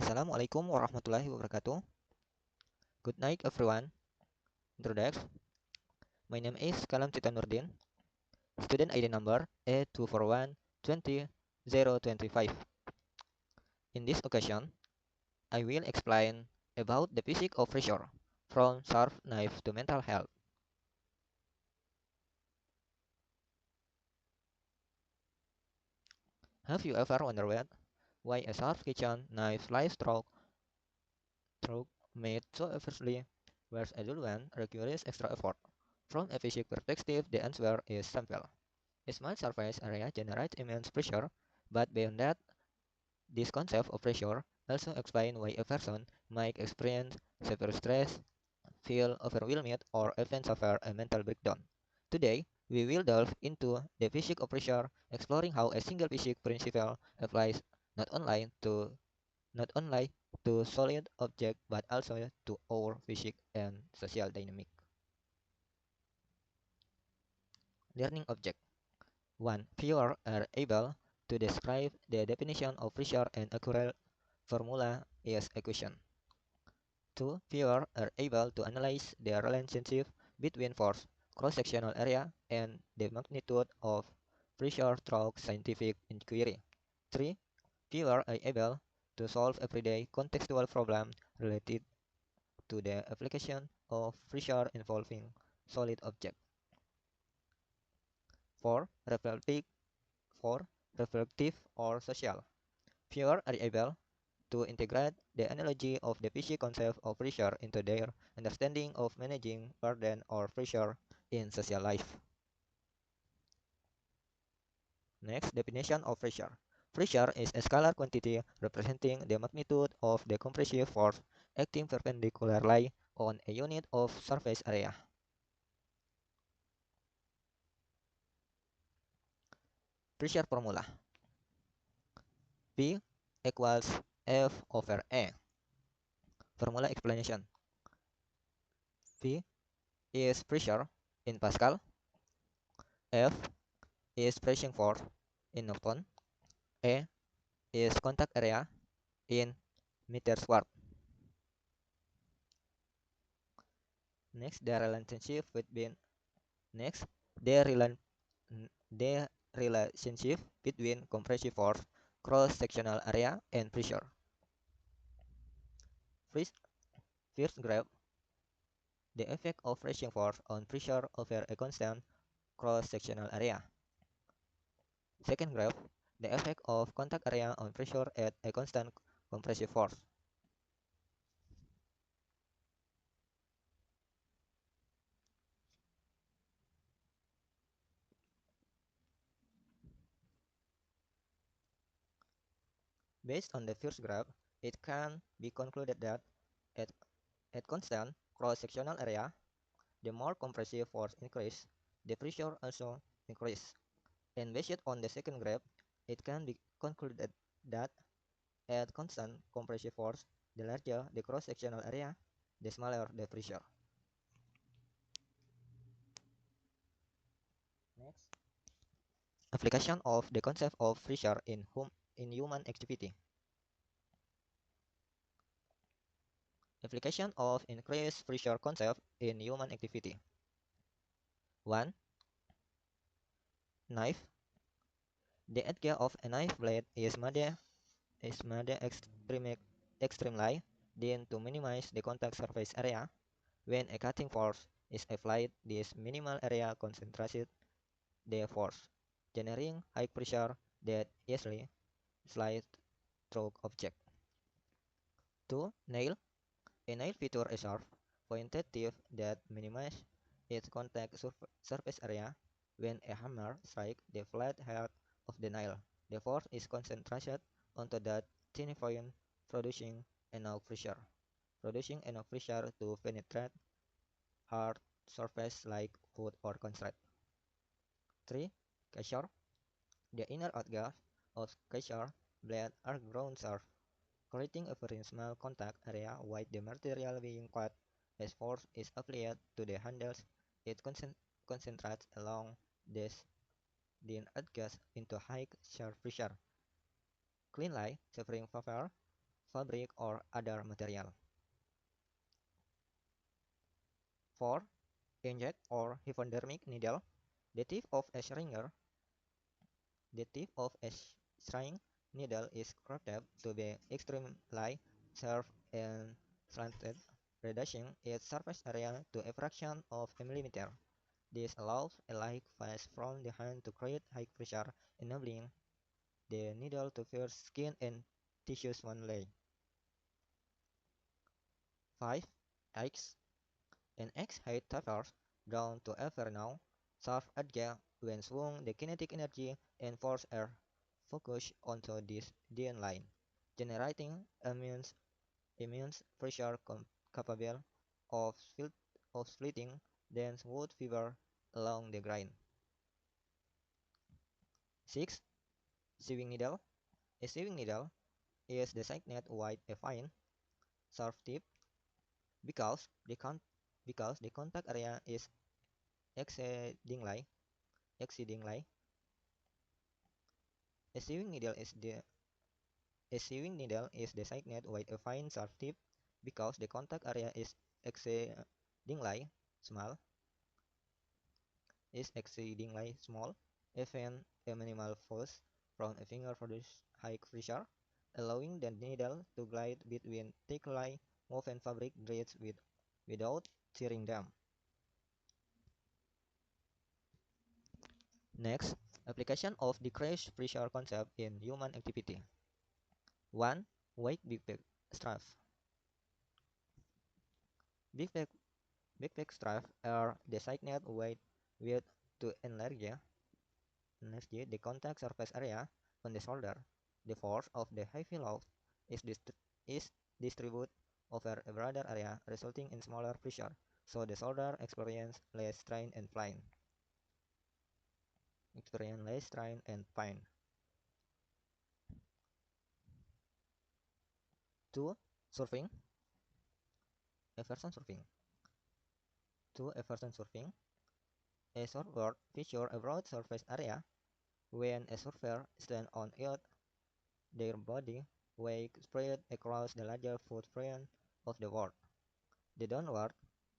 Assalamualaikum warahmatullahi wabarakatuh. Good night, everyone. Introduction. My name is Kalam Cita Nurdin, student ID number A241-20-025. In this occasion, I will explain about the physics of pressure, from sharp knife to mental health. Have you ever wondered why a sharp kitchen knife light stroke made so effortlessly, whereas a dull one requires extra effort? From a physics perspective, the answer is simple. A small surface area generates immense pressure, but beyond that, this concept of pressure also explains why a person might experience severe stress, feel overwhelmed, or even suffer a mental breakdown. Today, we will delve into the physics of pressure, exploring how a single physics principle applies not only to not only to solid objects but also to our physics and social dynamic. Learning object. 1. Fewer are able to describe the definition of pressure and accurate formula is equation. 2. Fewer are able to analyze the relationship between force, cross-sectional area, and the magnitude of pressure through scientific inquiry. 3. Fewer are able to solve everyday contextual problems related to the application of pressure involving solid objects. 4. Reflective or social. Fewer are able to integrate the analogy of the physics concept of pressure into their understanding of managing burden or pressure in social life. Next, definition of pressure. Pressure is a scalar quantity representing the magnitude of the compressive force acting perpendicularly on a unit of surface area. Pressure formula. P equals F over A. Formula explanation. P is pressure in Pascal. F is pressing force in Newton. A is contact area in meters squared. Next, the relationship between next the, rela- the relationship between compressive force, cross-sectional area, and pressure. First, first graph, the effect of pressing force on pressure over a constant cross-sectional area. Second graph, the effect of contact area on pressure at a constant compressive force. Based on the first graph, it can be concluded that at, at constant cross-sectional area, the more compressive force increase, the pressure also increase. And based on the second graph, it can be concluded that at constant compressive force, the larger the cross-sectional area, the smaller the pressure. Next, application of the concept of pressure in human activity. Application of increased pressure concept in human activity. 1. Knife. The edge of a knife blade is made extremely thin to minimize the contact surface area. When a cutting force is applied, this minimal area concentrates the force, generating high pressure that easily slides through object. 2. Nail. A nail feature a sharp, pointed tip that minimizes its contact surface area. When a hammer strikes the flat head of the nail, the force is concentrated onto that tiny point, producing enough pressure. Producing enough pressure to penetrate hard surface like wood or concrete. 3. Caesar. The inner edges of Caesar blade are ground sharp, creating a very small contact area while the material being cut as force is applied to the handles. It concentrates along this thin edges into high shear pressure, cleanly severing favor fabric, or other material. 4. Inkjet or hypodermic needle. The tip of a syringe The tip of a shrink needle is crafted to be extremely sharp and slanted, reducing its surface area to a fraction of a millimeter. This allows a light pass from the hand to create high pressure, enabling the needle to pierce skin and tissues only. 5. X. An X-height tapers down to a very now sharp edge when swung the kinetic energy and force are focused onto this DN line, generating immense pressure capable of, of splitting dense wood fiber along the grain. 6. Sewing needle. A sewing needle is designed with a fine, sharp tip because because the contact area is exceedingly exceedingly A sewing needle is a sewing needle is designed with a fine sharp tip because the contact area exceedingly small small. Even a minimal force from a finger produces high pressure, allowing the needle to glide between thickly woven fabric threads without tearing them. Next, application of decreased pressure concept in human activity. 1. Weight strap. Big backpack straps are designed with to enlarge the contact surface area on the shoulder. The force of the heavy load is, is distributed over a broader area, resulting in smaller pressure, so the shoulder experience less strain and pain. 2. Surfing. Everson surfing. 2. Everson surfing. A surfboard features a broad surface area. When a surfer stands on it, their body weight spread across the larger footprint of the board. The downward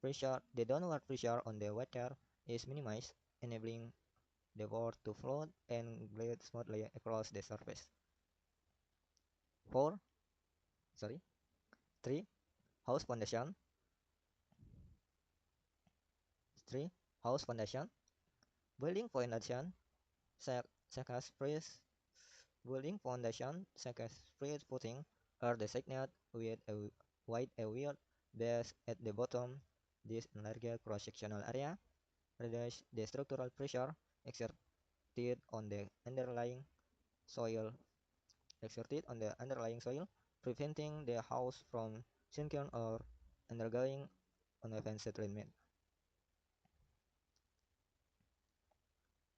pressure on the water is minimized, enabling the board to float and glide smoothly across the surface. 4. Sorry. 3. House foundation. 3. House foundation. Building foundation such as press Building foundation such as street footing are designed with a wide base at the bottom. This enlarged cross-sectional area reduces the structural pressure exerted on the underlying soil, preventing the house from sinking or undergoing uneven settlement.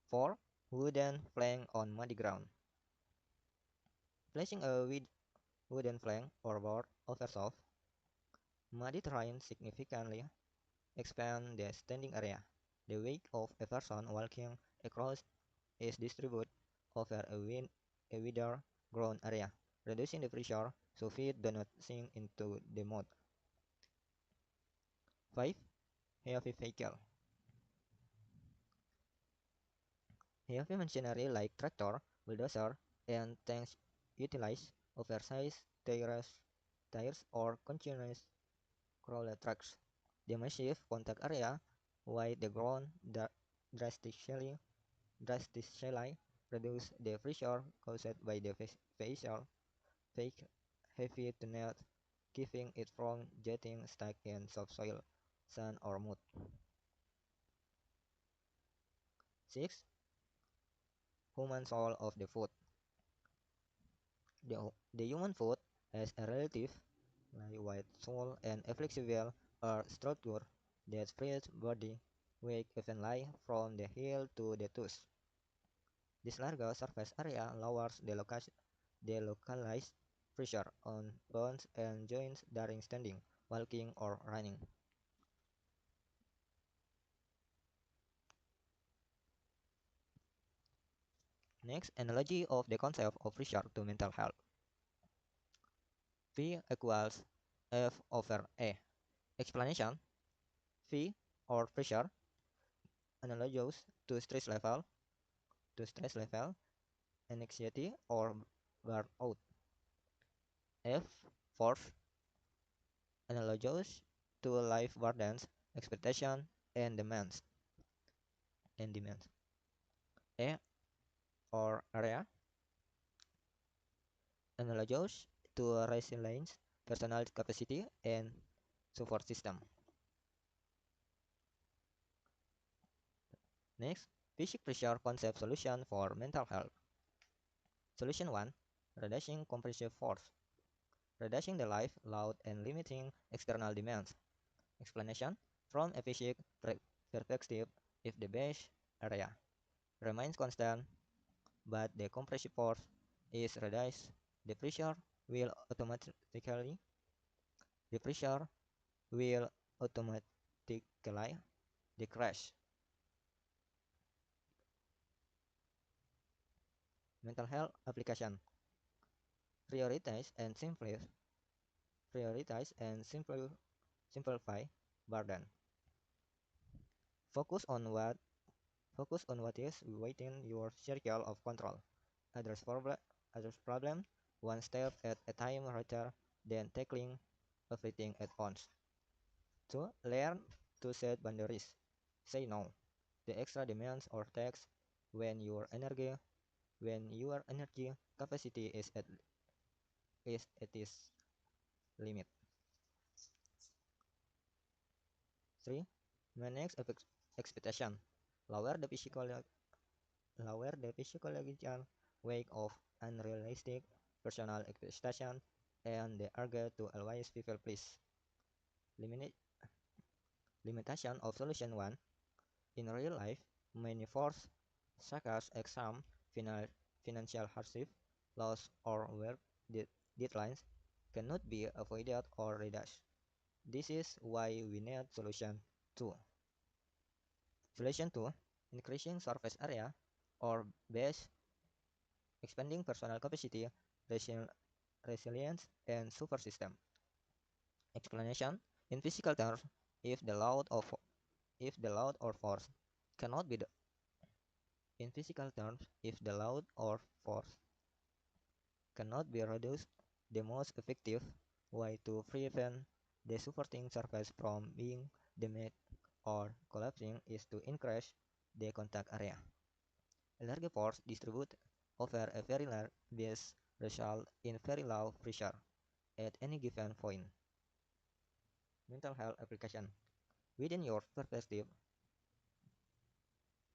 4. Wooden plank on muddy ground. Placing a wooden plank or board over soft, muddy terrain significantly expand the standing area. The weight of a person walking across is distributed over a wider ground area, reducing the pressure so feet do not sink into the mud. 5. Heavy vehicle. Heavy machinery like tractor, bulldozer, and tanks utilize oversized tires or continuous crawler trucks. The massive contact area wide the ground drastically drastically reduce the pressure caused by the facial fake heavy to net, keeping it from getting stuck in subsoil, sand or mud. 6. Human sole of the foot. The human foot has a relative wide sole and a flexible structure that spreads body weight evenly from the heel to the toes. This larger surface area lowers the localized pressure on bones and joints during standing, walking, or running. Next, analogy of the concept of pressure to mental health. P equals F over A. Explanation: V, or pressure, analogous to stress level, anxiety, or burnout. F, force, analogous to life burdens, expectation, and demands. A, or area, analogous to resilience, personal capacity, and support system. Next, basic pressure concept solution for mental health. Solution 1. Reducing compressive force. Reducing the life load and limiting external demands. Explanation: from a physics perspective, if the base area remains constant but the compressive force is reduced, the pressure will automatically the pressure will automatically decrease. Mental health application: prioritize and simplify prioritize and simplify burden. Focus on what Focus on what is within your circle of control. Address problem one step at a time rather than tackling everything at once. 2. Learn to set boundaries. Say no. The extra demands or tasks when your energy capacity is at its limit. 3. Manage expectation. Lower the psychological weight of unrealistic personal expectation and the urge to always people please. Limit, Limitation of solution 1. In real life, many forces such as exam, financial hardship, loss, or work deadlines cannot be avoided or reduced. This is why we need solution 2. Solution 2. Increasing surface area or base, expanding personal capacity, resilience, and super system. Explanation: in physical terms, if the load or force cannot be in physical terms, if the load or force cannot be reduced, the most effective way to prevent the supporting surface from being damaged or collapsing is to increase the contact area. A larger force distributed over a very large base results in very low pressure at any given point. Mental health application: within your perspective,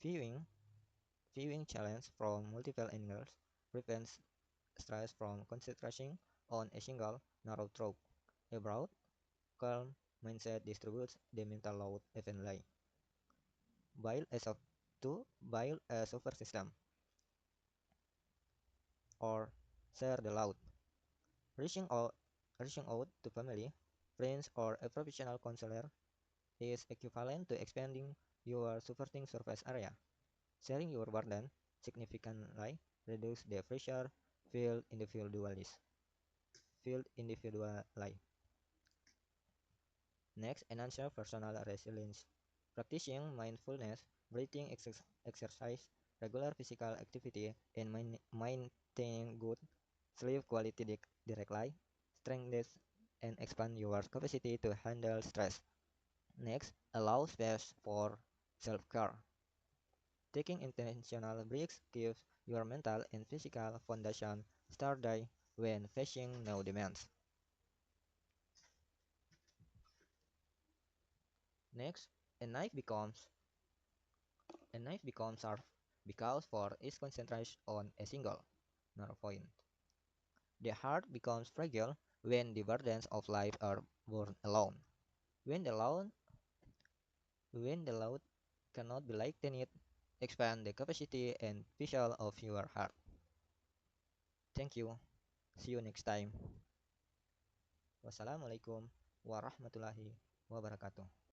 viewing challenge from multiple angles prevents stress from concentrating on a single narrow trope. A broad, calm mindset distributes the mental load evenly, while a super system or share the load. Reaching out to family, friends, or a professional counselor is equivalent to expanding your supporting surface area. Sharing your burden significantly reduces the pressure felt individually. Next, enhance personal resilience. Practicing mindfulness, breathing exercise, regular physical activity, and maintaining good sleep quality directly strengthens and expand your capacity to handle stress. Next, allow space for self-care. Taking intentional breaks gives your mental and physical foundation sturdy when facing new demands. Next, a knife becomes sharp because for its concentration on a single narrow point. The heart becomes fragile when the burdens of life are borne alone. When the load cannot be lightened, expand the capacity and visual of your heart. Thank you. See you next time. Wassalamualaikum warahmatullahi wabarakatuh.